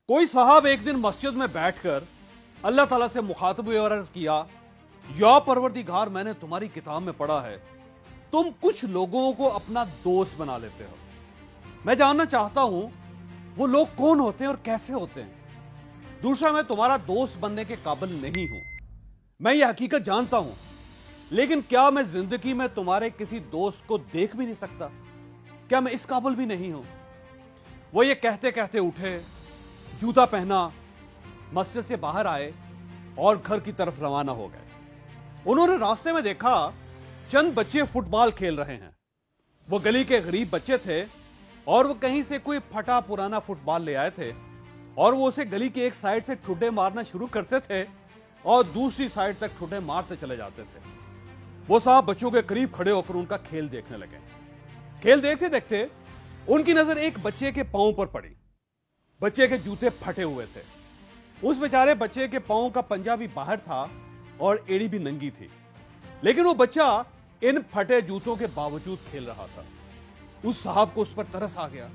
कोई साहब एक दिन मस्जिद में बैठकर अल्लाह ताला से मुखातब हुए और अर्ज किया, या परवरदिगार, मैंने तुम्हारी किताब में पढ़ा है तुम कुछ लोगों को अपना दोस्त बना लेते हो। मैं जानना चाहता हूं वो लोग कौन होते हैं और कैसे होते हैं। दूसरा, मैं तुम्हारा दोस्त बनने के काबिल नहीं हूं, मैं ये हकीकत जानता हूं, लेकिन क्या मैं जिंदगी में तुम्हारे किसी दोस्त को देख भी नहीं सकता? क्या मैं इस काबिल भी नहीं हूं? वो ये कहते कहते उठे, जूता पहना, मस्जिद से बाहर आए और घर की तरफ रवाना हो गए। उन्होंने रास्ते में देखा चंद बच्चे फुटबॉल खेल रहे हैं। वो गली के गरीब बच्चे थे और वो कहीं से कोई फटा पुराना फुटबॉल ले आए थे और वो उसे गली की एक साइड से ठुड्डे मारना शुरू करते थे और दूसरी साइड तक ठुड्डे मारते चले जाते थे। वो साहब बच्चों के करीब खड़े होकर उनका खेल देखने लगे। खेल देखते देखते उनकी नजर एक बच्चे के पांव पर पड़ी। बच्चे के जूते फटे हुए थे। उस बेचारे बच्चे के पांव का पंजा भी बाहर था और एड़ी भी नंगी थी, लेकिन वो बच्चा इन फटे जूतों के बावजूद खेल रहा था। उस साहब को उस पर तरस आ गया।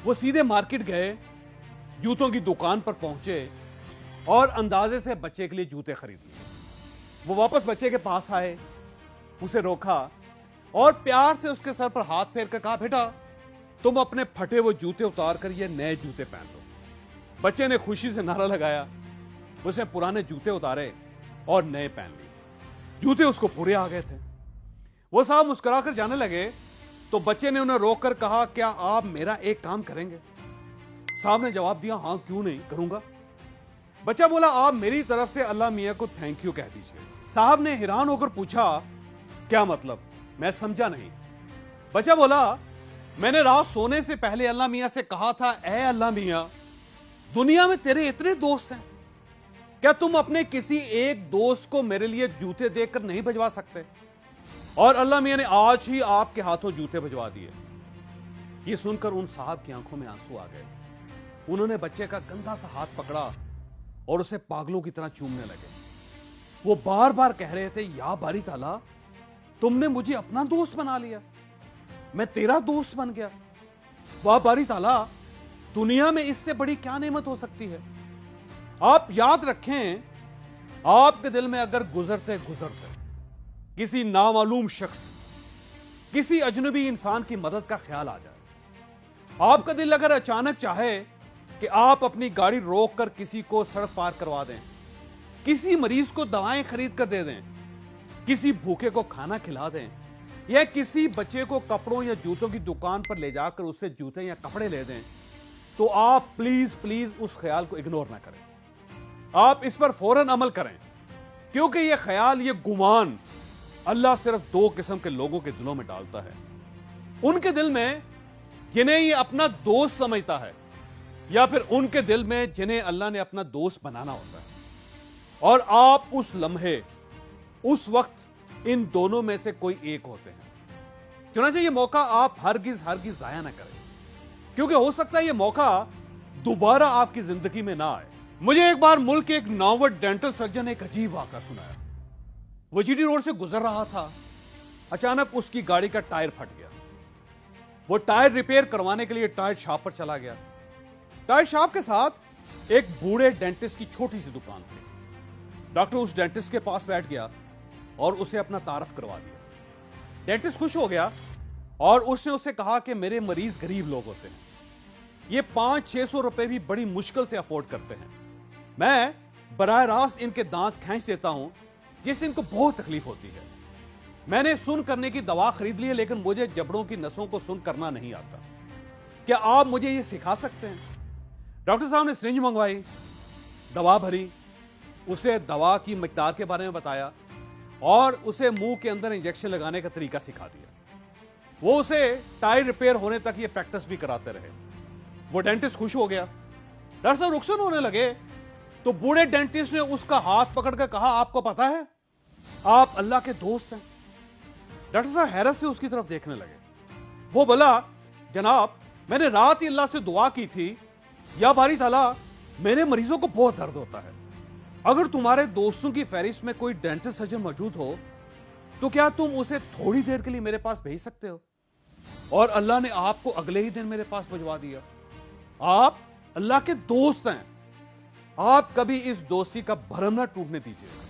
वो सीधे मार्केट गए, जूतों की दुकान पर पहुंचे और अंदाजे से बच्चे के लिए जूते खरीद लिए। वो वापस बच्चे के पास आए, उसे रोका और प्यार से उसके सर पर हाथ फेर कर कहा, बेटा तुम अपने फटे वो जूते उतार कर ये नए जूते पहन लो। बच्चे ने खुशी से नारा लगाया। उसने पुराने जूते उतारे और नए पहन लिए। जूते उसको पूरे आ गए थे। वो साहब मुस्कुराकर जाने लगे तो बच्चे ने उन्हें रोककर कहा, क्या आप मेरा एक काम करेंगे? साहब ने जवाब दिया, हां क्यों नहीं, करूंगा। बच्चा बोला, आप मेरी तरफ से अल्लाह मियां को थैंक यू कह दीजिए। साहब ने हैरान होकर पूछा, क्या मतलब? मैं समझा नहीं। बच्चा बोला, मैंने रात सोने से पहले अल्लाह मियां से कहा था, ऐ अल्लाह मियां, दुनिया में तेरे इतने दोस्त हैं, क्या तुम अपने किसी एक दोस्त को मेरे लिए जूते देकर नहीं भिजवा सकते? और अल्लाह मियां ने आज ही आपके हाथों जूते भिजवा दिए। ये सुनकर उन साहब की आंखों में आंसू आ गए। उन्होंने बच्चे का गंदा सा हाथ पकड़ा और उसे पागलों की तरह चूमने लगे। वो बार बार कह रहे थे, या बारी ताला, तुमने मुझे अपना दोस्त बना लिया, मैं तेरा दोस्त बन गया। वाह बारी ताला, दुनिया में इससे बड़ी क्या नेमत हो सकती है। आप याद रखें, आपके दिल में अगर गुजरते गुजरते किसी नामालूम शख्स, किसी अजनबी इंसान की मदद का ख्याल आ जाए, आपका दिल अगर अचानक चाहे कि आप अपनी गाड़ी रोक कर किसी को सड़क पार करवा दें, किसी मरीज को दवाएं खरीद कर दे दें, किसी भूखे को खाना खिला दें, या किसी बच्चे को कपड़ों या जूतों की दुकान पर ले जाकर उससे जूते या कपड़े ले दें, तो आप प्लीज प्लीज उस ख्याल को इग्नोर ना करें। आप इस पर फौरन अमल करें, क्योंकि यह ख्याल, यह गुमान अल्लाह सिर्फ दो किस्म के लोगों के दिलों में डालता है। उनके दिल में जिन्हें ये अपना दोस्त समझता है, या फिर उनके दिल में जिन्हें अल्लाह ने अपना दोस्त बनाना होता है। और आप उस लम्हे, उस वक्त इन दोनों में से कोई एक होते हैं। चुनांचे ये मौका आप हरगिज हरगिज जाया ना करें, क्योंकि हो सकता है ये मौका दोबारा आपकी जिंदगी में ना आए। मुझे एक बार मुल्क के एक नामवर डेंटल सर्जन ने एक अजीब वाक़या सुनाया। वो जीटी रोड से गुजर रहा था, अचानक उसकी गाड़ी का टायर फट गया। वो टायर रिपेयर करवाने के लिए टायर शॉप पर चला गया। टायर शॉप के साथ एक बूढ़े डेंटिस्ट की छोटी सी दुकान थी। डॉक्टर उस डेंटिस्ट के पास बैठ गया और उसे अपना तारफ करवा दिया। डेंटिस्ट खुश हो गया और उसने उससे कहा कि मेरे मरीज गरीब लोग होते हैं, ये 500-600 रुपए भी बड़ी मुश्किल से अफोर्ड करते हैं। मैं बराह रास्त इनके दांत खींच देता हूं जिससे इनको बहुत तकलीफ होती है। मैंने सुन करने की दवा खरीद ली है, लेकिन मुझे जबड़ों की नसों को सुन करना नहीं आता। क्या आप मुझे ये सिखा सकते हैं? डॉक्टर साहब ने सिरिंज मंगवाई, दवा भरी, उसे दवा की मिकदार के बारे में बताया और उसे मुंह के अंदर इंजेक्शन लगाने का तरीका सिखा दिया। वो उसे टायर रिपेयर होने तक ये प्रैक्टिस भी कराते रहे। वो डेंटिस्ट खुश हो गया। डॉक्टर साहब रुखसत होने लगे तो बूढ़े डेंटिस्ट ने उसका हाथ पकड़कर कहा, आपको पता है आप अल्लाह के दोस्त हैं। डॉक्टर साहब हैरत से उसकी तरफ देखने लगे। वो बोला, जनाब मैंने रात ही अल्लाह से दुआ की थी, या बारी ताला, मेरे मरीजों को बहुत दर्द होता है, अगर तुम्हारे दोस्तों की फहरिस्त में कोई डेंटिस्ट सर्जन मौजूद हो तो क्या तुम उसे थोड़ी देर के लिए मेरे पास भेज सकते हो? और अल्लाह ने आपको अगले ही दिन मेरे पास भिजवा दिया। आप اللہ کے دوست ہیں, آپ کبھی اس دوستی کا بھرم نہ ٹوٹنے دیجیے.